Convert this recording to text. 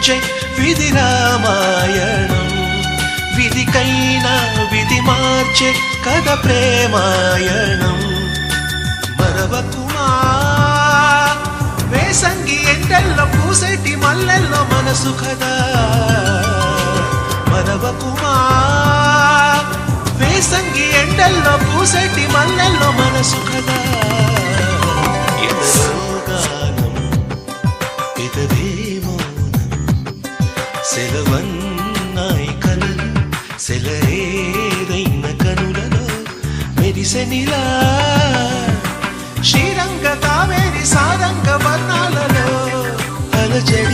మెచ్చే విధి రామాయణం, విధికైనా విధి మార్చే కథ ప్రేమాయణం. మరవకుమా వేసంగి ఎండల్లో పూసేటి మల్లెల్లో మనసు కదా, మరవకుమా వేసంగి ఎండల్లో పూసేటి మల్లెల్లో మనసు కదా. ఎదరోగానం పెదవే మౌనం, సెలవన్నాయి కనులు సెలయేరైన కనులలో మెరిసెనిలా శ్రీరంగ కావేరి సారంగ వర్ణాలలో అలజడి